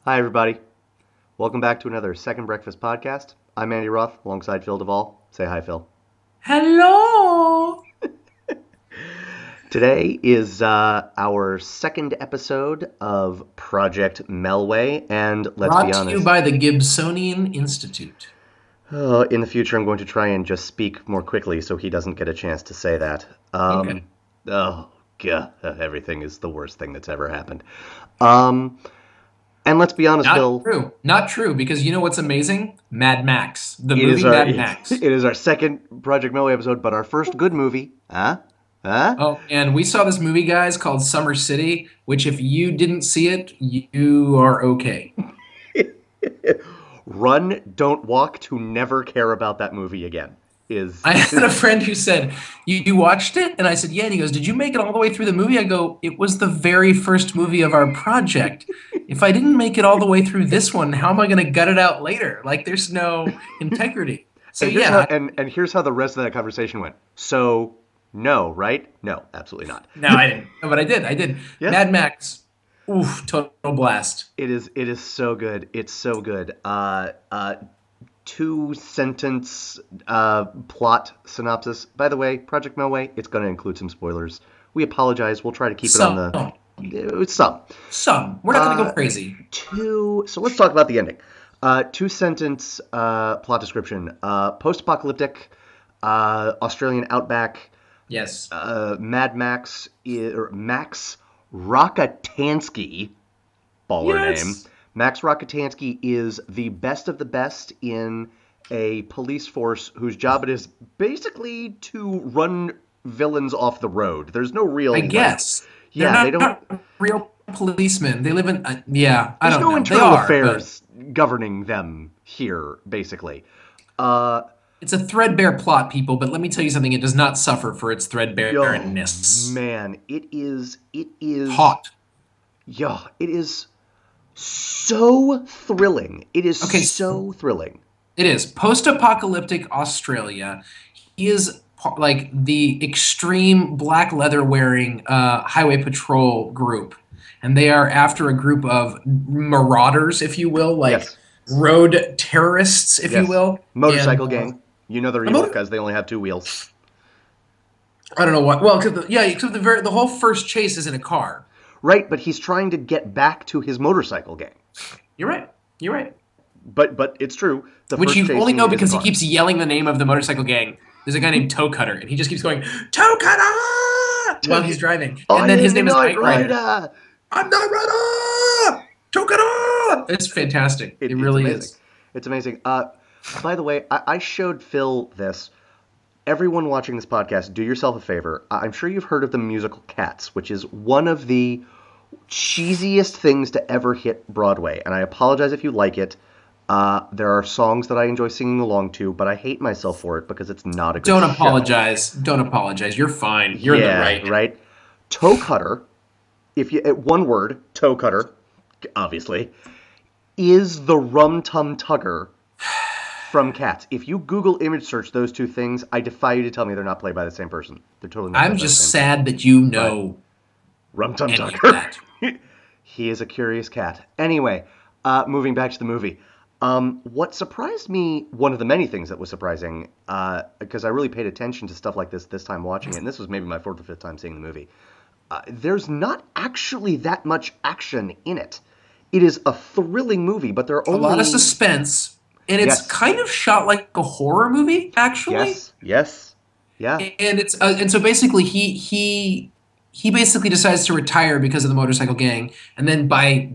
Hi, everybody. Welcome back to another Second Breakfast podcast. I'm Andy Roth alongside Phil Duvall. Say hi, Phil. Hello. Today is our second episode of Project Melway, and let's be Brought to you honest, by the Gibsonian Institute. in the future I'm going to try and just speak more quickly so he doesn't get a chance to say that. Okay. Oh, God, everything is the worst thing that's ever happened. Um, and let's be honest, Not Phil, true. Not true, because you know what's amazing? Mad Max. The it is movie our Mad it Max. is our second Project Melway episode, but our first good movie. Huh? Huh? Oh, and we saw this movie, guys, called Summer City, which if you didn't see it, you are okay. Run, don't walk to never care about that movie again. Is I had a friend who said, you watched it? And I said, yeah. And he goes, did you make it all the way through the movie? I go, it was the very first movie of our project. If I didn't make it all the way through this one, how am I going to gut it out later? Like, there's no integrity. So, and here's how yeah. and here's how the rest of that conversation went. So no, right? No, absolutely not. No, I didn't. No, but I did. I did. Yes, Mad Max. Oof, total blast. it is so good. It's so good. Two sentence plot synopsis. By the way, Project Melway, it's going to include some spoilers. We apologize. We'll try to keep it on Some. the some. Some. We're not going to go crazy. So let's talk about the ending. Two sentence plot description. Post-apocalyptic, Australian outback. Yes. Mad Max or Max Rockatansky, baller name. Yes. Max Rockatansky is the best of the best in a police force whose job it is basically to run villains off the road. There's no I real guess. They're yeah, they don't. not real policemen. They live in, yeah, I There's don't no know. They internal are, but affairs governing them here, basically. Uh, it's a threadbare plot, people. But let me tell you something. It does not suffer for its oh threadbareness. man, it is, Hot. yeah, it is so thrilling. It is Okay, so thrilling. it is post-apocalyptic Australia. He is like the extreme black leather wearing highway patrol group, and they are after a group of marauders, if you will, like Yes, road terrorists, if you yes. will. And Motorcycle gang. You know they're a evil motor- because they only have two wheels. I don't know what. Well, cause yeah, except the whole first chase is in a car. Right, but he's trying to get back to his motorcycle gang. You're right. You're right. But it's true. The Which first you only chasing know is a because he car. keeps yelling the name of the motorcycle gang. There's a guy named Toe Cutter, and he just keeps going Toe Cutter while he's driving, and I then his am the name is Night Knight Rider. Rider. I'm not Rider. Toe Cutter. It's fantastic. It It's really amazing. is. It's amazing. By the way, I showed Phil this. Everyone watching this podcast, do yourself a favor. I'm sure you've heard of the musical Cats, which is one of the cheesiest things to ever hit Broadway. And I apologize if you like it. There are songs that I enjoy singing along to, but I hate myself for it because it's not a good Don't show. apologize. Don't apologize. You're fine. You're in the Yeah, right. right. Toe cutter, if you one word, toe cutter, obviously, is the rum tum tugger from Cats. If you Google image search those two things, I defy you to tell me they're not played by the same person. They're totally not I'm played by the just same person. sad that you But know rum tum any of tugger, that. he is a curious cat. Anyway, moving back to the movie. What surprised me, one of the many things that was surprising, because I really paid attention to stuff like this time watching it, and this was maybe my fourth or fifth time seeing the movie. There's not actually that much action in it. It is a thrilling movie, but there are A lot of only suspense, and it's yes, kind of shot like a horror movie, actually. yes, yeah, And so basically he basically decides to retire because of the motorcycle gang, and then by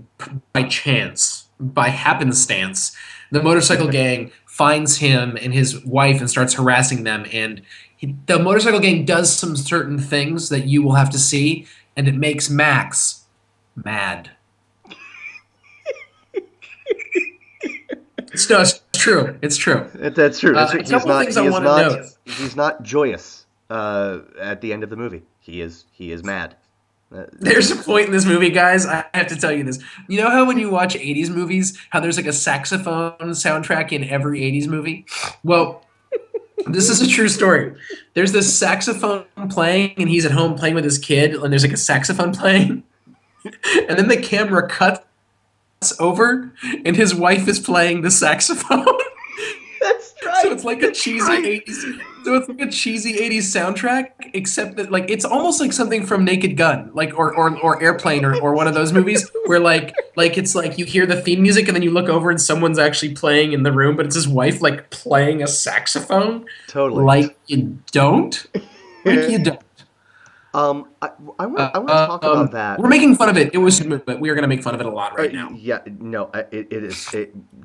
chance, by happenstance, the motorcycle gang finds him and his wife and starts harassing them. And the motorcycle gang does some certain things that you will have to see, and it makes Max mad. It's true. It's true. that's true. That's true. A couple things I want to note. He's not joyous at the end of the movie. He is mad. There's a point in this movie, guys. I have to tell you this. You know how when you watch 80s movies, how there's like a saxophone soundtrack in every 80s movie? Well, this is a true story. There's this saxophone playing, and he's at home playing with his kid, and there's like a saxophone playing. And then the camera cuts over and his wife is playing the saxophone. That's So right. it's like a That's cheesy right. 80s. So it's like a cheesy 80s soundtrack, except that like it's almost like something from Naked Gun, like or Airplane or one of those movies where like it's like you hear the theme music and then you look over and someone's actually playing in the room, but it's his wife like playing a saxophone. Totally. Like you don't. Like you don't. I want to talk about that. We're making fun of it. It was, but we are going to make fun of it a lot right now. Yeah, no, it is.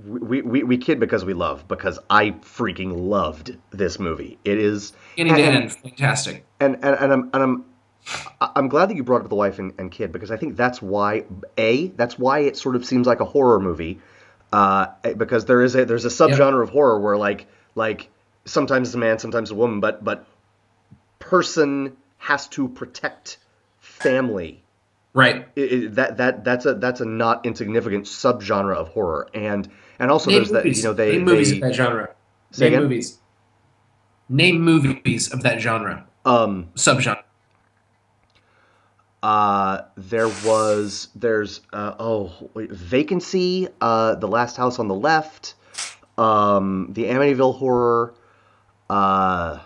We kid because we love, because I freaking loved this movie. It is, Beginning to end, fantastic. I'm glad that you brought up the wife and kid, because I think that's why that's why it sort of seems like a horror movie, because there's a Yep. subgenre of horror where like sometimes it's a man, sometimes it's a woman, but person has to protect family. Right. That's a not insignificant subgenre of horror, and also Name there's that, movies. Name movies of they that genre. say Name again. movies. Name movies of that genre. Um, Subgenre. there's Vacancy, The Last House on the Left, the Amityville Horror, uh,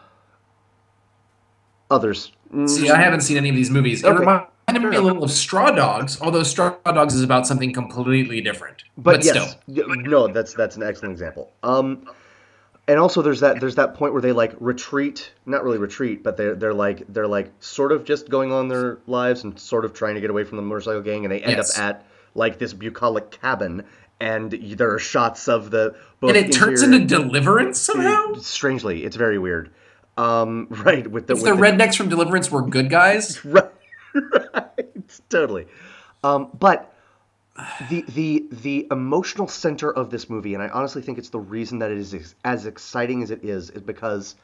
others. See, I haven't seen any of these movies. It Okay, reminded fair me a enough. little of Straw Dogs, although Straw Dogs is about something completely different. But But still. yes, no, that's an excellent example. And also there's that point where they like retreat, not really retreat, but they're like sort of just going on their lives and sort of trying to get away from the motorcycle gang, and they end up Yes. at like this bucolic cabin, and there are shots of the And both it turns into interior. Deliverance somehow? Strangely, it's very weird. Right, with the If the with the rednecks from Deliverance were good guys, right, right, totally. But the emotional center of this movie, and I honestly think it's the reason that it is as exciting as it is because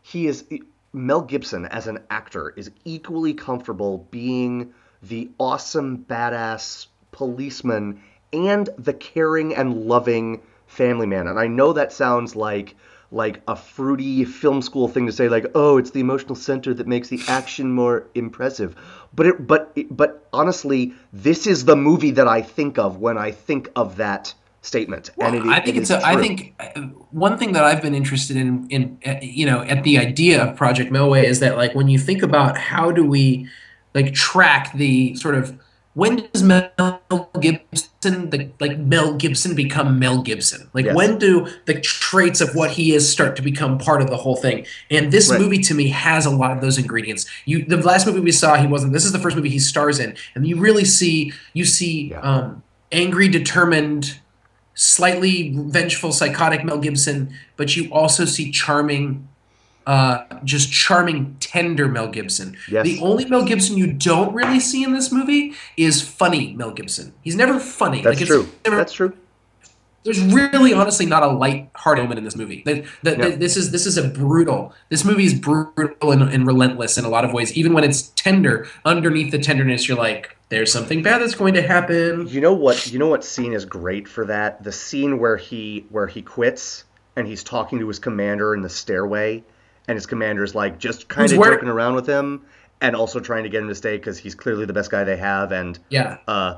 he is Mel Gibson as an actor is equally comfortable being the awesome badass policeman and the caring and loving family man. And I know that sounds like a fruity film school thing to say, like, oh, it's the emotional center that makes the action more impressive. But honestly, this is the movie that I think of when I think of that statement, and well, I it think it's is a. I true. think one thing that I've been interested in at the idea of Project Melway is that like when you think about how do we like track the sort of when does Mel Gibson become Mel Gibson? Like Yes. when do the traits of what he is start to become part of the whole thing? And this Right. movie to me has a lot of those ingredients. The last movie we saw, he wasn't. This is the first movie he stars in, and you see Yeah. angry, determined, slightly vengeful, psychotic Mel Gibson, but you also see just charming, tender Mel Gibson. The Yes. only Mel Gibson you don't really see in this movie is funny Mel Gibson. He's never funny. That's Like it's true. never. That's true. There's really, honestly, not a light-hearted moment in this movie. No. This is a brutal. This movie is brutal and relentless in a lot of ways. Even when it's tender, underneath the tenderness, you're like, "There's something bad that's going to happen." You know what scene is great for that? The scene where he quits and he's talking to his commander in the stairway, and his commander's like just kind Who's of where? joking around with him and also trying to get him to stay because he's clearly the best guy they have, and Yeah, uh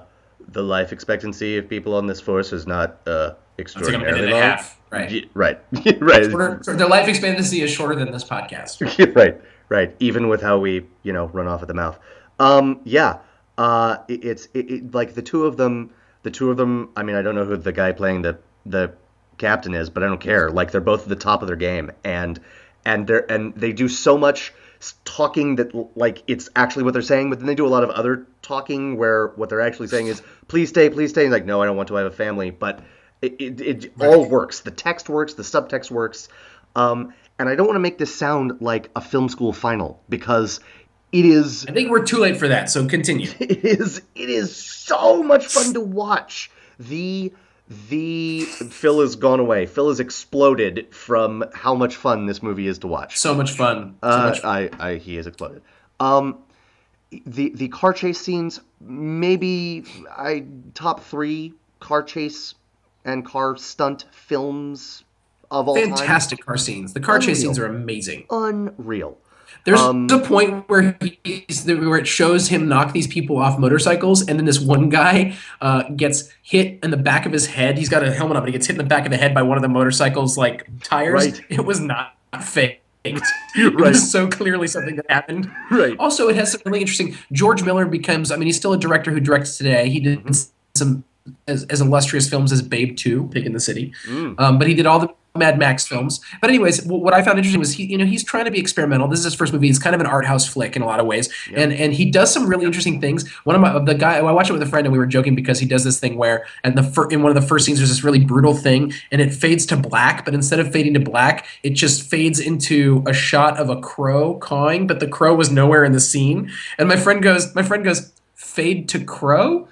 the life expectancy of people on this force is not it's like a minute extraordinarily and a long. half, right? Right. Right. Their life expectancy is shorter than this podcast. Right, right. Even with how we, run off at the mouth. Yeah. Like the two of them. I mean, I don't know who the guy playing the captain is, but I don't care. Like they're both at the top of their game, and they do so much talking that like it's actually what they're saying, but then they do a lot of other talking where what they're actually saying is please stay, please stay. And like, no, I don't want to. I have a family, but it all Right. works. The text works, the subtext works. And I don't want to make this sound like a film school final because it is I think we're too late for that. So continue. it is so much fun to watch. The Phil has gone away. Phil has exploded from how much fun this movie is to watch. So much fun. So much fun. He has exploded. Um, the car chase scenes, maybe top three car chase and car stunt films of all time. Fantastic car scenes. The car chase Unreal. scenes are amazing. Unreal. There's a point where where it shows him knock these people off motorcycles, and then this one guy gets hit in the back of his head. He's got a helmet on, but he gets hit in the back of the head by one of the motorcycle's like tires. Right. It was not fake. It Right. was so clearly something that happened. Right. Also, it has some really interesting. George Miller becomes. I mean, he's still a director who directs today. He did Hmm. some as illustrious films as Babe 2, Pig in the City, Mm. but he did all the Mad Max films. But anyways, what I found interesting was he's trying to be experimental. This is his first movie. It's kind of an art house flick in a lot of ways, Yep. and he does some really interesting things. One of the guy I watched it with a friend, and we were joking because he does this thing where in one of the first scenes there's this really brutal thing, and it fades to black, but instead of fading to black, it just fades into a shot of a crow cawing, but the crow was nowhere in the scene. And my friend goes, fade to crow.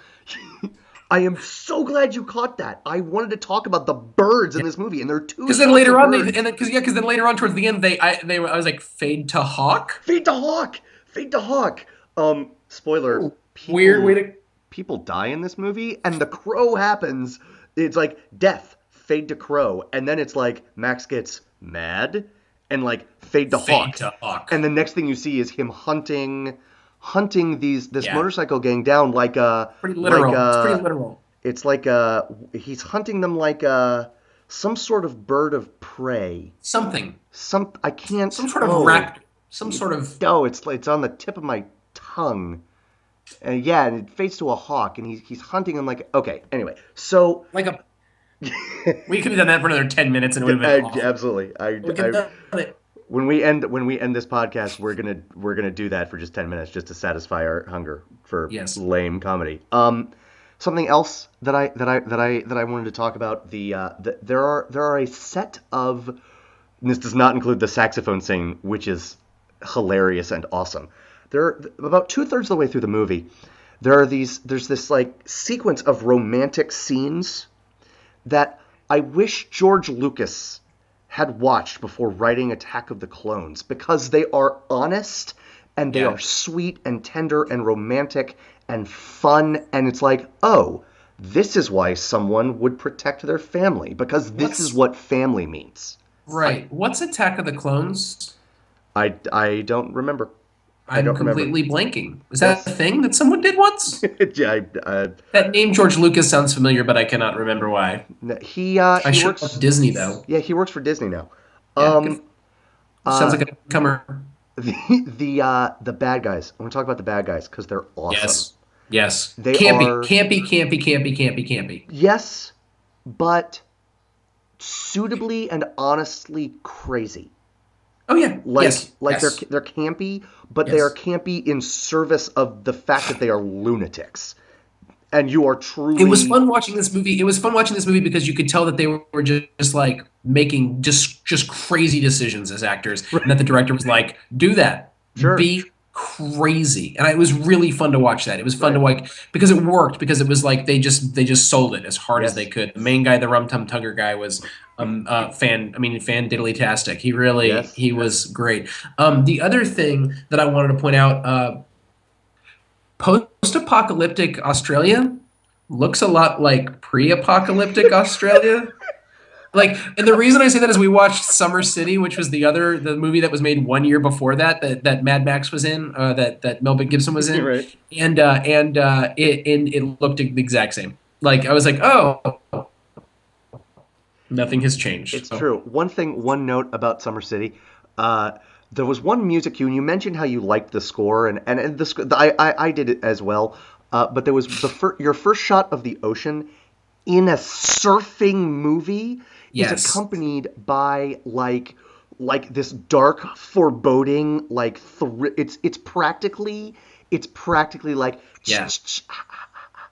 I am so glad you caught that. I wanted to talk about the birds in this movie, and there are two. Because then later on, because then later on towards the end, I was like fade to hawk. Fade to hawk. Fade to hawk. Spoiler. Weird way to. People die in this movie, and the crow happens. It's like death. Fade to crow, and then it's like Max gets mad, and like fade to hawk. And the next thing you see is him hunting this motorcycle gang down like a pretty literal. It's pretty literal. It's like he's hunting them like some sort of bird of prey. I can't. Some sort of raptor. Some sort of. No, it's on the tip of my tongue. And yeah, and it fades to a hawk, and he's hunting them like. Okay, anyway, so like a. We could have done that for another 10 minutes, and it would have been awesome. Absolutely. When we end this podcast, we're gonna do that for just 10 minutes, just to satisfy our hunger for lame comedy. Something else that I wanted to talk about. There are a set of. And this does not include the saxophone scene, which is hilarious and awesome. About 2/3 of the way through the movie, there's this like sequence of romantic scenes that I wish George Lucas had watched before writing Attack of the Clones, because they are honest and they are sweet and tender and romantic and fun, and it's like, oh, this is why someone would protect their family, because this is what family means. Right. What's Attack of the Clones? I don't remember. I'm completely blanking. Is that a thing that someone did once? That name George Lucas sounds familiar, but I cannot remember why. He works for Disney, though. Yeah, he works for Disney now. Sounds like a comer. The bad guys. I want to talk about the bad guys because they're awesome. Yes. They campy. Yes, but suitably and honestly crazy. Oh yeah, they're campy, but they are campy in service of the fact that they are lunatics, and you are truly. It was fun watching this movie. Because you could tell that they were just like making just crazy decisions as actors, and that the director was like, "Do that, be crazy," and it was really fun to watch that. It was fun to watch because it worked, because it was like they just sold it as hard as they could. The main guy, the Rum Tum Tugger fan diddly-tastic. He was great. The other thing that I wanted to point out, post-apocalyptic Australia looks a lot like pre-apocalyptic Australia. Like, and the reason I say that is we watched Summer City, which was the movie that was made 1 year before that Mad Max was in, that Mel Gibson was in, right. and it looked the exact same. Like, I was like, oh, nothing has changed. It's true. One note about Summer City. There was one music cue, and you mentioned how you liked the score, and I did it as well. But there was your first shot of the ocean in a surfing movie is accompanied by like this dark foreboding, like it's practically like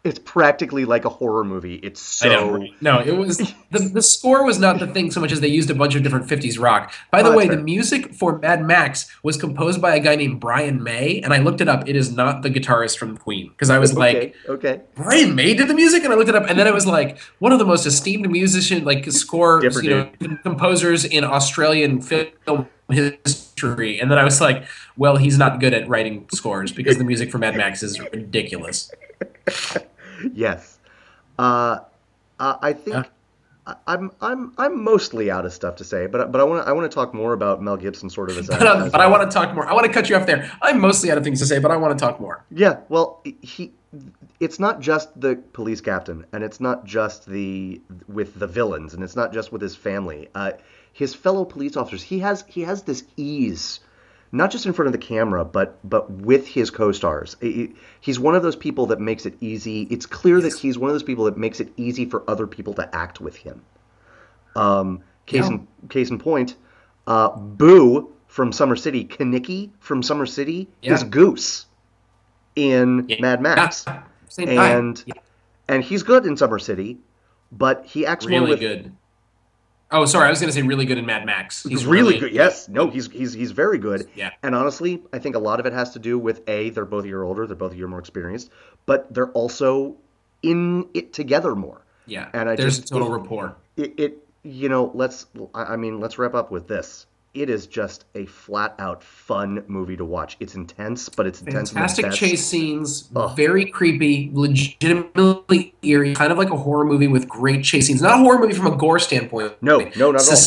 it's practically like a horror movie. It's so. I know, right? No, it was the score was not the thing so much as they used a bunch of different 50s rock. By the way, the music for Mad Max was composed by a guy named Brian May, and I looked it up. It is not the guitarist from Queen, because I was okay. Brian May did the music, and I looked it up, and then it was like one of the most esteemed composers in Australian film history, and then I was like, well, he's not good at writing scores, because the music for Mad Max is ridiculous. Yes. I think I'm mostly out of stuff to say, but I want to talk more about Mel Gibson sort of as But I a want to talk more. I want to cut you off there. I'm mostly out of things to say, but I want to talk more. yeah. Well, it's not just the police captain, and it's not just with the villains, and it's not just with his family. His fellow police officers. He has this ease, not just in front of the camera, but with his co-stars. He's one of those people that makes it easy. It's clear that Yes. he's one of those people that makes it easy for other people to act with him. Um, case Yeah. in case in point, Boo from Summer City, Kaniki from Summer City is Yeah. Goose in Yeah. Mad Yeah. Max, Same guy. and Yeah. and he's good in Summer City, but he acts more Really with good. Oh, sorry. I was going to say really good in Mad Max. He's really really good. Yes, no, good. he's very good. Yeah. And honestly, I think a lot of it has to do with they're both a year older, they're both a year more experienced, but they're also in it together more. Yeah. And I There's a just total rapport. let's wrap up with this. It is just a flat out fun movie to watch. It's intense, but it's intense in the Fantastic chase best. scenes, Oh, very creepy, legitimately eerie, kind of like a horror movie with great chase scenes. Not a horror movie from a gore standpoint. no, no, not at all.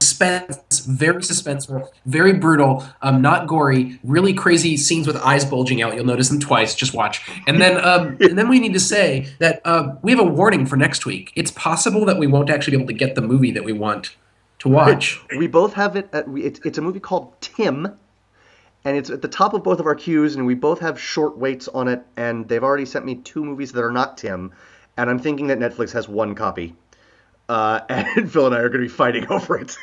Suspense, very suspenseful, very brutal, not gory, really crazy scenes with eyes bulging out. You'll notice them twice. Just watch. And then we need to say that we have a warning for next week. It's possible that we won't actually be able to get the movie that we want to watch. We both have it. It's a movie called Tim, and it's at the top of both of our queues, and we both have short waits on it. And they've already sent me two movies that are not Tim, and I'm thinking that Netflix has one copy, and Phil and I are going to be fighting over it.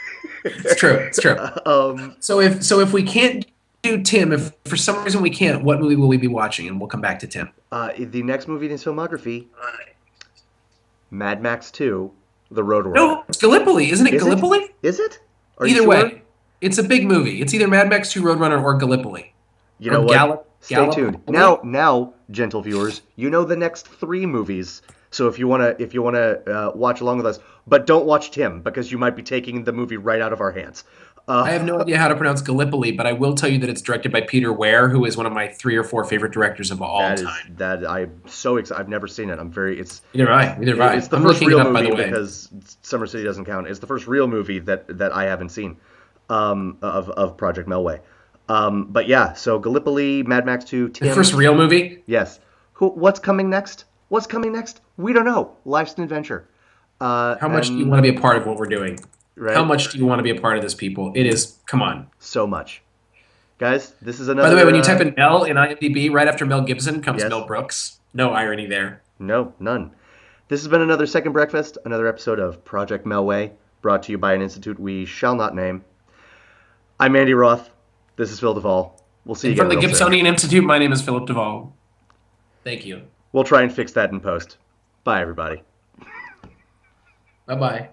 It's true. It's true. um, So if we can't do Tim, if for some reason we can't, what movie will we be watching? And we'll come back to Tim. the next movie in his filmography, Mad Max 2, The Road Warrior. No, it's Gallipoli, isn't it? Is it? Gallipoli? Is it? Are you Either sure? way, it's a big movie. It's either Mad Max 2 Roadrunner or Gallipoli. You Or know what? Stay tuned. Gallipoli. Now, gentle viewers, you know the next three movies. So if you wanna watch along with us, but don't watch Tim because you might be taking the movie right out of our hands. I have no idea how to pronounce Gallipoli, but I will tell you that it's directed by Peter Weir, who is one of my 3 or 4 favorite directors of all That is time. that I'm so excited. I've never seen it. I'm very. Neither have I. Neither have I. It's the I'm first looking it real up, by movie the way. because Summer City doesn't count. It's the first real movie that I haven't seen of Project Melway. But yeah, so Gallipoli, Mad Max 2, The Tim. first real movie? Yes. What's coming next? What's coming next? We don't know. Life's an adventure. How much do you want to be a part of what we're doing? Right? How much do you want to be a part of this, people? It is, come on. So much. Guys, this is By another. the way, when you type in Mel in IMDb, right after Mel Gibson comes Yes. Mel Brooks. No irony there. No, none. This has been another Second Breakfast, another episode of Project Melway, brought to you by an institute we shall not name. I'm Andy Roth. This is Phil Duvall. We'll see you And from again the real soon. Gibsonian Institute, my name is Philip Duvall. Thank you. We'll try and fix that in post. Bye, everybody. Bye-bye.